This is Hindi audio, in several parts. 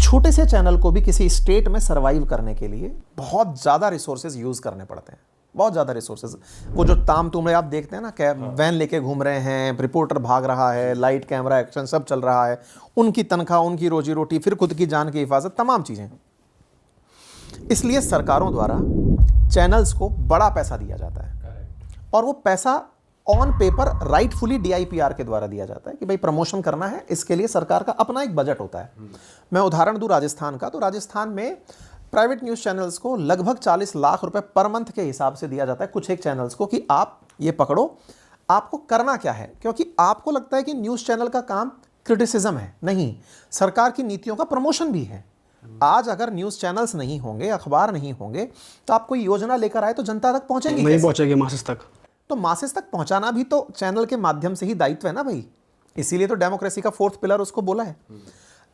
छोटे से चैनल को भी किसी स्टेट में सरवाइव करने के लिए बहुत ज़्यादा रिसोर्सेज यूज़ करने पड़ते हैं, बहुत ज़्यादा रिसोर्सेज। वो जो ताम तुमड़े आप देखते हैं ना, क्या वैन लेके घूम रहे हैं, रिपोर्टर भाग रहा है, लाइट कैमरा एक्शन सब चल रहा है, उनकी तनख्वाह, उनकी रोजी रोटी, फिर खुद की जान की हिफाजत, तमाम चीज़ें। इसलिए सरकारों द्वारा चैनल्स को बड़ा पैसा दिया जाता है और वो पैसा ऑन पेपर राइटफुली DIPR के द्वारा दिया जाता है कि भाई प्रमोशन करना है, इसके लिए सरकार का अपना एक बजट होता है। मैं उदाहरण दूं राजस्थान का, तो राजस्थान में प्राइवेट न्यूज़ चैनल्स को लगभग 40 लाख रुपए पर मंथ के हिसाब से दिया जाता है कुछ एक चैनल्स को, कि आप ये पकड़ो, आपको करना क्या है। क्योंकि आपको लगता है कि न्यूज़ चैनल का काम क्रिटिसिज्म है, नहीं, सरकार की नीतियों का प्रमोशन भी है। आज अगर न्यूज़ चैनल्स नहीं होंगे, अखबार नहीं होंगे, तो आप कोई योजना लेकर आए तो जनता तक पहुंचेगी, नहीं पहुंचेगी मासेस तक। तो मासेस तक पहुंचाना भी तो चैनल के माध्यम से ही दायित्व है ना भाई। इसीलिए तो डेमोक्रेसी का 4th पिलर उसको बोला है।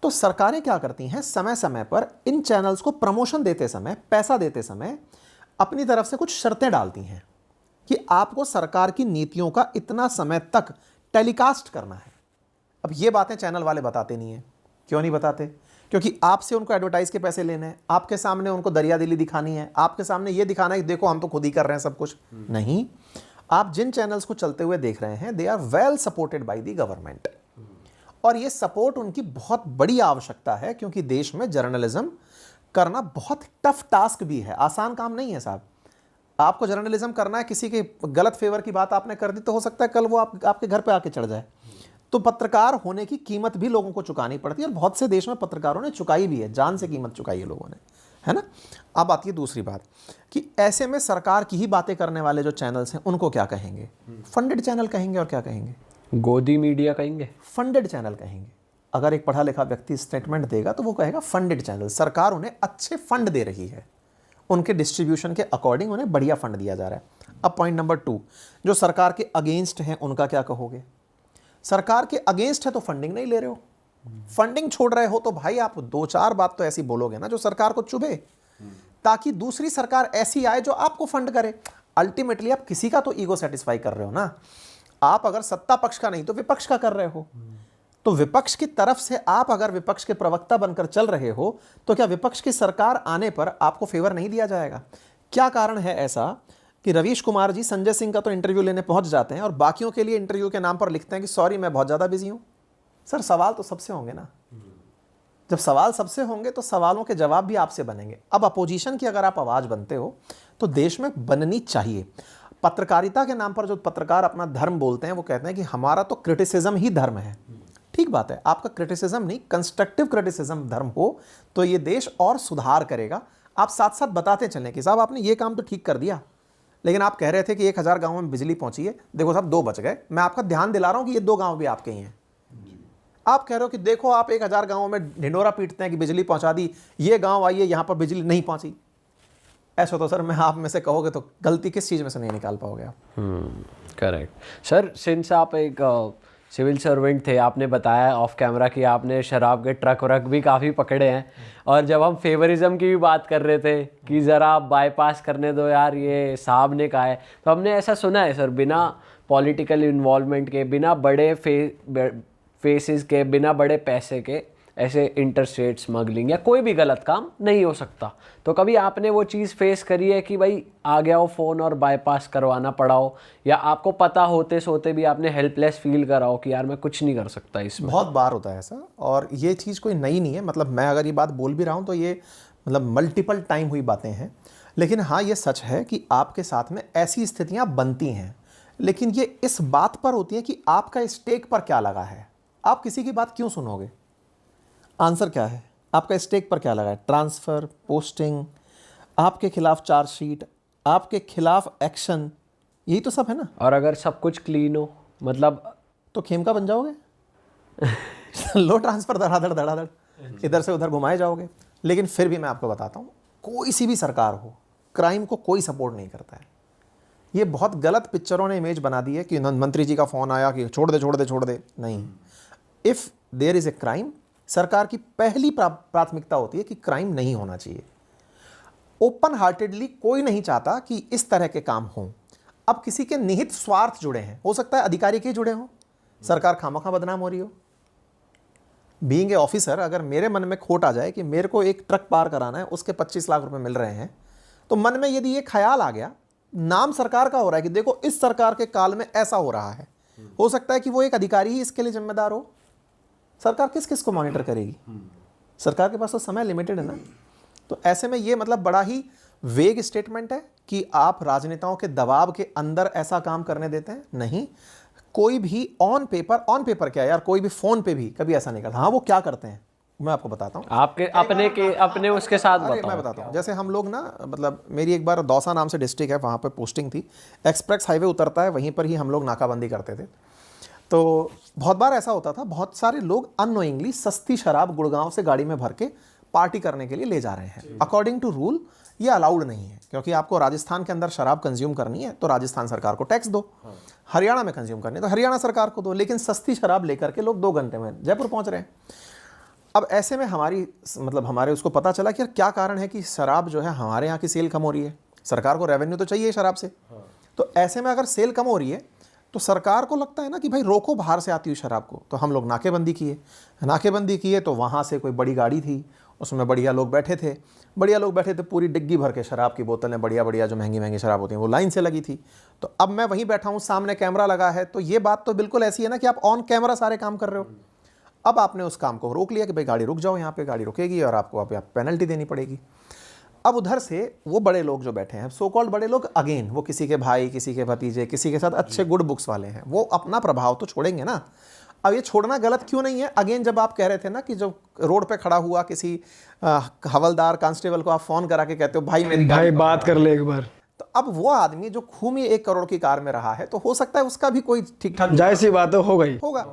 तो सरकारें क्या करती हैं, समय समय पर इन चैनल्स को प्रमोशन देते समय, पैसा देते समय अपनी तरफ से कुछ शर्तें डालती हैं कि आपको सरकार की नीतियों का इतना समय तक टेलीकास्ट करना है। अब ये बातें चैनल वाले बताते नहीं हैं। क्यों नहीं बताते? क्योंकि आपसे उनको एडवर्टाइज के पैसे लेने हैं, आपके सामने उनको दरियादिली दिखानी है, आपके सामने ये दिखाना है कि देखो हम तो खुद ही कर रहे हैं सब कुछ। नहीं, आप जिन चैनल्स को चलते हुए देख रहे हैं, they are well supported by the government, और ये सपोर्ट उनकी बहुत बड़ी आवश्यकता है, क्योंकि देश में जर्नलिज्म करना बहुत टफ टास्क भी है, आसान काम नहीं है साहब। आपको जर्नलिज्म करना है, किसी के गलत फेवर की बात आपने कर दी तो हो सकता है कल वो आपके घर पे आके चढ़ जाए। तो पत्रकार होने की कीमत भी लोगों को चुकानी पड़ती है, और बहुत से देश में पत्रकारों ने चुकाई भी है, जान से कीमत चुकाई है लोगों ने, है ना। अब आती है दूसरी बात कि ऐसे में सरकार की ही बातें करने वाले जो चैनल्स हैं उनको क्या कहेंगे? फंडेड चैनल कहेंगे, और क्या कहेंगे? गोदी मीडिया कहेंगे, फंडेड चैनल कहेंगे। अगर एक पढ़ा लिखा व्यक्ति स्टेटमेंट देगा तो वो कहेगा फंडेड चैनल। सरकार उन्हें अच्छे फंड दे रही है, उनके डिस्ट्रीब्यूशन के अकॉर्डिंग उन्हें बढ़िया फंड दिया जा रहा है। अब पॉइंट नंबर 2, जो सरकार के अगेंस्ट हैं उनका क्या कहोगे? सरकार के अगेंस्ट है तो फंडिंग नहीं ले रहे हो, फंडिंग छोड़ रहे हो, तो भाई आप 2-4 बात तो ऐसी बोलोगे ना जो सरकार को चुभे, ताकि दूसरी सरकार ऐसी आए जो आपको फंड करे। अल्टीमेटली आप किसी का तो ईगो सेटिस्फाई कर रहे हो ना। आप अगर सत्ता पक्ष का नहीं तो विपक्ष का कर रहे हो, तो विपक्ष की तरफ से आप अगर विपक्ष के प्रवक्ता बनकर चल रहे हो तो क्या विपक्ष की सरकार आने पर आपको फेवर नहीं दिया जाएगा? क्या कारण है ऐसा कि रवीश कुमार जी संजय सिंह का तो इंटरव्यू लेने पहुंच जाते हैं और बाकियों के लिए इंटरव्यू के नाम पर लिखते हैं कि सॉरी मैं बहुत ज़्यादा बिजी हूं? सर, सवाल तो सबसे होंगे ना। जब सवाल सबसे होंगे तो सवालों के जवाब भी आपसे बनेंगे। अब अपोजिशन की अगर आप आवाज़ बनते हो तो देश में बननी चाहिए। पत्रकारिता के नाम पर जो पत्रकार अपना धर्म बोलते हैं वो कहते हैं कि हमारा तो क्रिटिसिज्म ही धर्म है। ठीक बात है, आपका क्रिटिसिज्म नहीं, कंस्ट्रक्टिव क्रिटिसिज्म धर्म हो तो ये देश और सुधार करेगा। आप साथ साथ बताते चलें कि साहब आपने ये काम तो ठीक कर दिया, लेकिन आप कह रहे थे कि 1000 गाँव में बिजली पहुंची है, देखो साहब 2 बच गए। मैं आपका ध्यान दिला रहा हूं कि ये 2 गाँव भी आपके ही हैं। आप कह रहे हो कि देखो आप 1000 गाँवों में ढिंडोरा पीटते हैं कि बिजली पहुंचा दी, ये गाँव आइए यहाँ पर बिजली नहीं पहुंची। ऐसा तो सर मैं आप में से कहोगे तो गलती किस चीज़ में से नहीं निकाल पाओगे आप? Correct sir. सिंस आप एक सिविल सर्वेंट थे, आपने बताया ऑफ कैमरा कि आपने शराब के ट्रक व्रक भी काफ़ी पकड़े हैं, और जब हम फेवरिज्म की भी बात कर रहे थे कि ज़रा आप बाईपास करने दो यार, ये साहब ने कहा है, तो हमने ऐसा सुना है सर, बिना पॉलिटिकल इन्वॉल्वमेंट के, बिना बड़े फेसेस के, बिना बड़े पैसे के ऐसे इंटरस्टेट स्मगलिंग या कोई भी गलत काम नहीं हो सकता। तो कभी आपने वो चीज़ फेस करी है कि भाई आ गया हो फ़ोन और बाईपास करवाना पड़ा हो, या आपको पता होते सोते भी आपने हेल्पलेस फील करा हो कि यार मैं कुछ नहीं कर सकता इसमें? बहुत बार होता है ऐसा, और ये चीज़ कोई नई नहीं है। मतलब मैं अगर ये बात बोल भी रहा हूँ तो ये मतलब मल्टीपल टाइम हुई बातें हैं। लेकिन हाँ, ये सच है कि आपके साथ में ऐसी स्थितियाँ बनती हैं, लेकिन ये इस बात पर होती है कि आपका स्टेक पर क्या लगा है। आप किसी की बात क्यों सुनोगे? आंसर क्या है? आपका स्टेक पर क्या लगा है? ट्रांसफ़र, पोस्टिंग, आपके खिलाफ चार्जशीट, आपके खिलाफ एक्शन, यही तो सब है ना। और अगर सब कुछ क्लीन हो, मतलब तो खेमका बन जाओगे। लो ट्रांसफ़र, धड़ाधड़ धड़ाधड़, इधर से उधर घुमाए जाओगे। लेकिन फिर भी मैं आपको बताता हूँ, कोई सी भी सरकार हो, क्राइम को कोई सपोर्ट नहीं करता है। ये बहुत गलत पिक्चरों ने इमेज बना दी है कि मंत्री जी का फ़ोन आया कि छोड़ दे छोड़ दे छोड़ दे। नहीं, if there is a crime, सरकार की पहली प्राथमिकता होती है कि क्राइम नहीं होना चाहिए। ओपन हार्टेडली कोई नहीं चाहता कि इस तरह के काम हों। अब किसी के निहित स्वार्थ जुड़े हैं, हो सकता है अधिकारी के जुड़े हों, सरकार खामखा बदनाम हो रही हो। बीइंग ए ऑफिसर अगर मेरे मन में खोट आ जाए कि मेरे को एक ट्रक पार कराना है, उसके 25 लाख रुपए मिल रहे हैं, तो मन में यदि ये ख्याल आ गया, नाम सरकार का हो रहा है कि देखो इस सरकार के काल में ऐसा हो रहा है, हो सकता है कि वो एक अधिकारी ही इसके लिए जिम्मेदार हो। सरकार किस किस को मॉनिटर करेगी? सरकार के पास तो समय लिमिटेड है ना। तो ऐसे में ये मतलब बड़ा ही वेग स्टेटमेंट है कि आप राजनेताओं के दबाव के अंदर ऐसा काम करने देते हैं। नहीं, कोई भी ऑन पेपर क्या यार, कोई भी फोन पे भी कभी ऐसा नहीं करता। हाँ, वो क्या करते हैं मैं आपको बताता हूँ। आपके अपने उसके साथ बताओ। मैं बताता हूँ। जैसे हम लोग ना, मतलब मेरी एक बार दौसा नाम से डिस्ट्रिक्ट है, वहाँ पे पोस्टिंग थी। एक्सप्रेस हाईवे उतरता है, वहीं पर ही हम लोग नाकाबंदी करते थे। तो बहुत बार ऐसा होता था, बहुत सारे लोग अननोइंगली सस्ती शराब गुड़गांव से गाड़ी में भर के पार्टी करने के लिए ले जा रहे हैं। अकॉर्डिंग टू रूल ये अलाउड नहीं है, क्योंकि आपको राजस्थान के अंदर शराब कंज्यूम करनी है तो राजस्थान सरकार को टैक्स दो, हरियाणा में कंज्यूम करनी है तो हरियाणा सरकार को दो। लेकिन सस्ती शराब लेकर के लोग 2 घंटे में जयपुर पहुंच रहे हैं। अब ऐसे में हमारे उसको पता चला कि यार क्या कारण है कि शराब जो है हमारे यहाँ की सेल कम हो रही है। सरकार को रेवेन्यू तो चाहिए शराब से। तो ऐसे में अगर सेल कम हो रही है तो सरकार को लगता है ना कि भाई रोको बाहर से आती हुई शराब को। तो हम लोग नाकेबंदी किए तो वहाँ से कोई बड़ी गाड़ी थी, उसमें बढ़िया लोग बैठे थे, पूरी डिग्गी भर के शराब की बोतलें, बढ़िया जो महंगी शराब होती हैं, वो लाइन से लगी थी। तो अब मैं वहीं बैठा हूँ, सामने कैमरा लगा है, तो ये बात तो बिल्कुल ऐसी है ना कि आप ऑन कैमरा सारे काम कर रहे हो। अब आपने उस काम को रोक लिया कि भाई गाड़ी रुक जाओ, यहाँ पे गाड़ी रुकेगी और आपको अब पेनल्टी देनी पड़ेगी। अब उधर से वो बड़े लोग जो बैठे हैं, सो कॉल्ड बड़े लोग, अगेन वो किसी के भाई, किसी के भतीजे, किसी के साथ अच्छे गुड बुक्स वाले हैं, वो अपना प्रभाव तो छोड़ेंगे ना। अब ये छोड़ना गलत क्यों नहीं है? अगेन जब आप कह रहे थे ना कि जब रोड पे खड़ा हुआ किसी हवलदार कांस्टेबल को आप फोन करा के कहते हो भाई बात कर ले एक बार, तो अब वो आदमी जो खूमी 1 करोड़ की कार में रहा है, तो हो सकता है उसका भी कोई ठीक ठाक जायज़ सी बात होगा,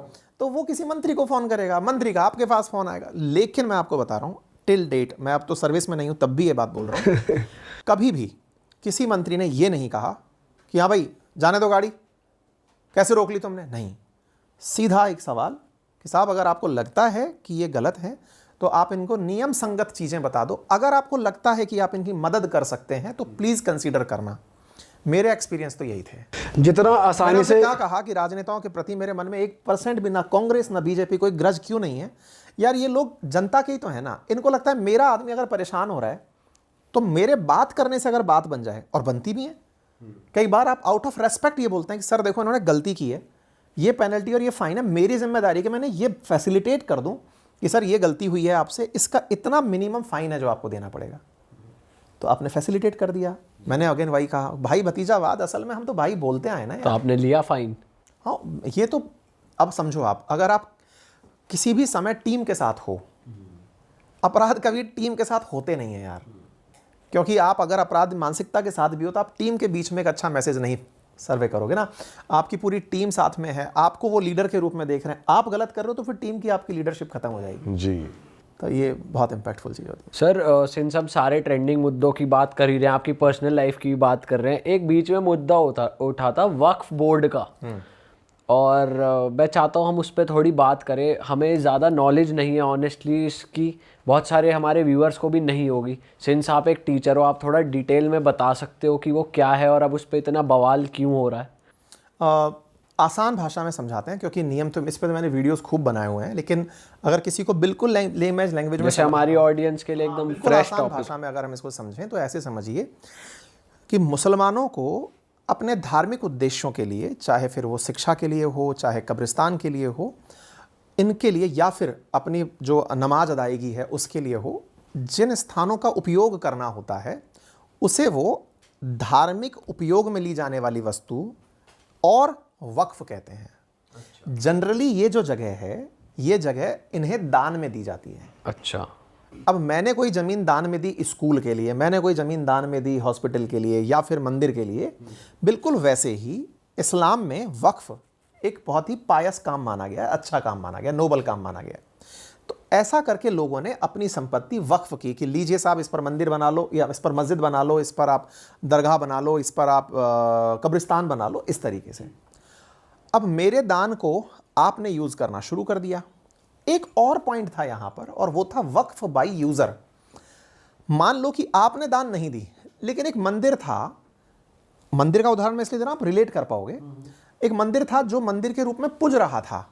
तो वो किसी मंत्री को फोन करेगा, मंत्री का आपके पास फोन आएगा। लेकिन मैं आपको बता रहा हूँ, टिल डेट, मैं अब तो सर्विस में नहीं हूँ तब भी ये बात बोल रहा हूँ, कभी भी किसी मंत्री ने ये नहीं कहा कि हाँ भाई जाने दो गाड़ी, कैसे रोक ली तुमने? नहीं, सीधा एक सवाल कि साहब अगर आपको लगता है कि ये गलत है तो आप इनको नियम संगत चीज़ें बता दो। अगर आपको लगता है कि आप इनकी मदद कर सकते हैं तो प्लीज़ कंसीडर करना। मेरे एक्सपीरियंस तो यही थे। जितना आसानी से क्या कहा कि राजनेताओं के प्रति मेरे मन में 1% भी, ना कांग्रेस ना बीजेपी, कोई ग्रज क्यों नहीं है यार? ये लोग जनता के ही तो है ना। इनको लगता है मेरा आदमी अगर परेशान हो रहा है तो मेरे बात करने से अगर बात बन जाए, और बनती भी है कई बार, आप आउट ऑफ रेस्पेक्ट ये बोलते हैं कि सर देखो इन्होंने गलती की है, ये पेनल्टी और ये फाइन है, मेरी जिम्मेदारी कि मैंने ये फैसिलिटेट कर दूं कि सर ये गलती हुई है आपसे, इसका इतना मिनिमम फाइन है जो आपको देना पड़ेगा। तो आपने फैसिलिटेट कर दिया। मैंने अगेन वही कहा, भाई भतीजावाद, असल में हम तो भाई बोलते आए ना यार। तो आपने लिया फाइन? हाँ, ये तो अब समझो आप, अगर आप किसी भी समय टीम के साथ हो, अपराध कभी टीम के साथ होते नहीं है यार, क्योंकि आप अगर अपराध मानसिकता के साथ भी हो तो आप टीम के बीच में एक अच्छा मैसेज नहीं सर्वे करोगे ना। आपकी पूरी टीम साथ में है, आपको वो लीडर के रूप में देख रहे हैं, आप गलत कर रहे हो तो फिर टीम की आपकी लीडरशिप खत्म हो जाएगी जी। तो ये बहुत इंपैक्टफुल चीज़ होती है। सर सिंस हम सारे ट्रेंडिंग मुद्दों की बात कर ही रहे हैं, आपकी पर्सनल लाइफ की भी बात कर रहे हैं, एक बीच में मुद्दा उठा था वक्फ बोर्ड का, और मैं चाहता हूँ हम उस पर थोड़ी बात करें। हमें ज़्यादा नॉलेज नहीं है ऑनेस्टली इसकी, बहुत सारे हमारे व्यूअर्स को भी नहीं होगी। सिंस आप एक टीचर हो, आप थोड़ा डिटेल में बता सकते हो कि वो क्या है और अब उस पर इतना बवाल क्यों हो रहा है? आसान भाषा में समझाते हैं, क्योंकि नियम तो इस पर मैंने वीडियोस खूब बनाए हुए हैं, लेकिन अगर किसी को बिल्कुल लैंग्वेज में, जैसे हमारी ऑडियंस के लिए एकदम फ्रेश आसान भाषा में अगर हम इसको समझें तो ऐसे समझिए कि मुसलमानों को अपने धार्मिक उद्देश्यों के लिए, चाहे फिर वो शिक्षा के लिए हो, चाहे कब्रिस्तान के लिए हो, इनके लिए, या फिर अपनी जो नमाज अदायगी है उसके लिए हो, जिन स्थानों का उपयोग करना होता है उसे वो धार्मिक उपयोग में ली जाने वाली वस्तु और वक्फ कहते हैं। जनरली ये जो जगह है, ये जगह इन्हें दान में दी जाती है। अच्छा, अब मैंने कोई ज़मीन दान में दी स्कूल के लिए, मैंने कोई ज़मीन दान में दी हॉस्पिटल के लिए या फिर मंदिर के लिए, बिल्कुल वैसे ही इस्लाम में वक्फ एक बहुत ही पायस काम माना गया, अच्छा काम माना गया, नोबल काम माना गया। तो ऐसा करके लोगों ने अपनी संपत्ति वक्फ की कि लीजिए साहब इस पर मंदिर बना लो, या इस पर मस्जिद बना लो, इस पर आप दरगाह बना लो, इस पर आप कब्रिस्तान बना लो, इस तरीके से। अब मेरे दान को आपने यूज़ करना शुरू कर दिया। एक और पॉइंट था यहाँ पर, और वो था वक्फ बाय यूज़र। मान लो कि आपने दान नहीं दी, लेकिन एक मंदिर था, मंदिर का उदाहरण मैं इसलिए दे रहा हूं, आप रिलेट कर पाओगे। एक मंदिर था जो मंदिर के रूप में पूज रहा था,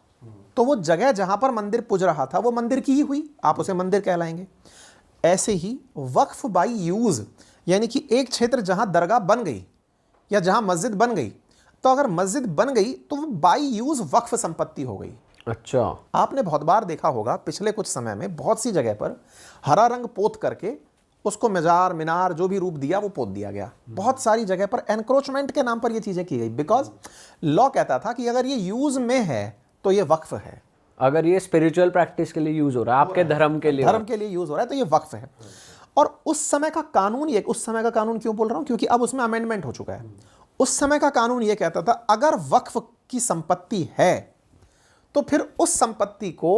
तो तो वो जगह जहां पर मंदिर पुज रहा था वो मंदिर की ही हुई, आप उसे मंदिर कहलाएंगे। ऐसे ही वक्फ बाई यूज, यानी कि एक क्षेत्र जहां दरगाह बन गई या जहां मस्जिद बन गई, तो अगर मस्जिद बन गई तो वो बाई यूज वक्फ संपत्ति हो गई। अच्छा, आपने बहुत बार देखा होगा पिछले कुछ समय में बहुत सी जगह पर हरा रंग पोत करके उसको मजार मीनार जो भी रूप दिया वो पोत दिया गया। बहुत सारी जगह पर एनक्रोचमेंट के नाम पर ये चीजें की गई, बिकॉज लॉ कहता था कि अगर ये यूज में है तो ये वक्फ है, अगर ये स्पिरिचुअल प्रैक्टिस के लिए यूज हो रहा है, आपके धर्म के लिए यूज हो रहा है तो ये वक्फ है। और उस समय का कानून, ये उस समय का कानून क्यों बोल रहा हूं, क्योंकि अब उसमें अमेंडमेंट हो चुका है। उस समय का कानून ये कहता था अगर वक्फ की संपत्ति है तो फिर उस संपत्ति को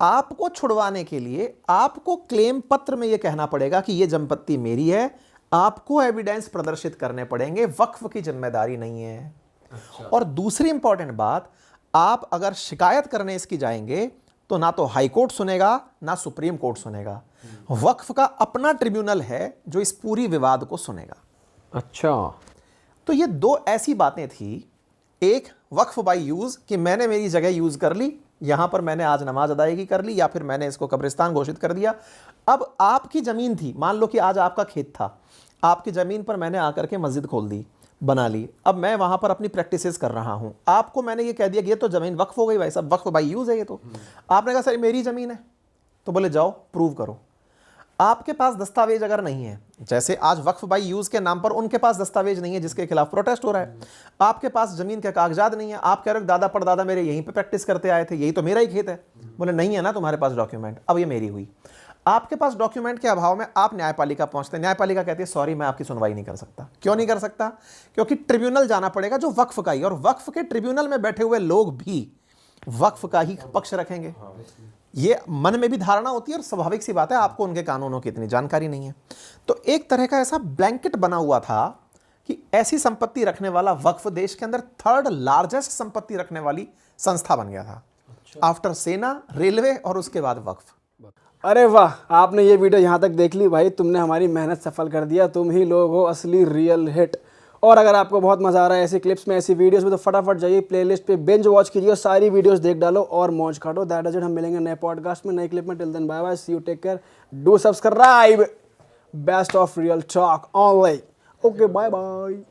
आपको छुड़वाने के लिए आपको क्लेम पत्र में यह कहना पड़ेगा कि यह संपत्ति मेरी है, आपको एविडेंस प्रदर्शित करने पड़ेंगे, वक्फ की जिम्मेदारी नहीं है। अच्छा। और दूसरी इंपॉर्टेंट बात, आप अगर शिकायत करने इसकी जाएंगे तो ना तो हाई कोर्ट सुनेगा ना सुप्रीम कोर्ट सुनेगा, वक्फ का अपना ट्रिब्यूनल है जो इस पूरी विवाद को सुनेगा। अच्छा, तो ये दो ऐसी बातें थी, एक वक्फ बाई यूज कि मैंने मेरी जगह यूज कर ली, यहां पर मैंने आज नमाज अदायगी कर ली या फिर मैंने इसको कब्रिस्तान घोषित कर दिया। अब आपकी जमीन थी, मान लो कि आज आपका खेत था, आपकी जमीन पर मैंने आकर के मस्जिद खोल दी, बना ली, अब मैं वहां पर अपनी प्रैक्टिसेस कर रहा हूं, आपको मैंने ये कह दिया कि ये तो जमीन वक्फ हो गई भाई साहब, वक्फ बाई यूज है ये तो। आपने कहा सर मेरी जमीन है, तो बोले जाओ प्रूव करो। आपके पास दस्तावेज अगर नहीं है, जैसे आज वक्फ बाई यूज के नाम पर उनके पास दस्तावेज नहीं है जिसके खिलाफ प्रोटेस्ट हो रहा है, आपके पास जमीन के कागजात नहीं है, आप कह रहे हो दादा परदादा मेरे यहीं पे प्रैक्टिस करते आए थे, यही तो मेरा ही खेत है, बोले नहीं है ना तुम्हारे पास डॉक्यूमेंट, अब ये मेरी हुई। आपके पास डॉक्यूमेंट के अभाव में आप न्यायपालिका पहुंचते हैं, न्यायपालिका कहती है सॉरी मैं आपकी सुनवाई नहीं कर सकता। क्यों नहीं कर सकता? क्योंकि ट्रिब्यूनल जाना पड़ेगा जो वक्फ का ही, और वक्फ के ट्रिब्यूनल में बैठे हुए लोग भी वक्फ का ही पक्ष रखेंगे। ये मन में भी धारणा होती है और स्वाभाविक सी बात है, आपको उनके कानूनों की इतनी जानकारी नहीं है। तो एक तरह का ऐसा ब्लैंकेट बना हुआ था कि ऐसी संपत्ति रखने वाला वक्फ देश के अंदर थर्ड लार्जेस्ट संपत्ति रखने वाली संस्था बन गया था, आफ्टर सेना, रेलवे और उसके बाद वक्फ। अरे वाह, आपने ये वीडियो यहाँ तक देख ली भाई, तुमने हमारी मेहनत सफल कर दिया, तुम ही लोग हो असली रियल हिट। और अगर आपको बहुत मज़ा आ रहा है ऐसी क्लिप्स में, ऐसी वीडियोस में, तो फटाफट जाइए प्लेलिस्ट पे बिंज वॉच कीजिए, सारी वीडियोस देख डालो और मौज काटो। दैट इज इट, हम मिलेंगे नए पॉडकास्ट में, नई क्लिप में। Till then bye bye, see you, take care, do subscribe, best of Real Talk Online. Okay, bye bye.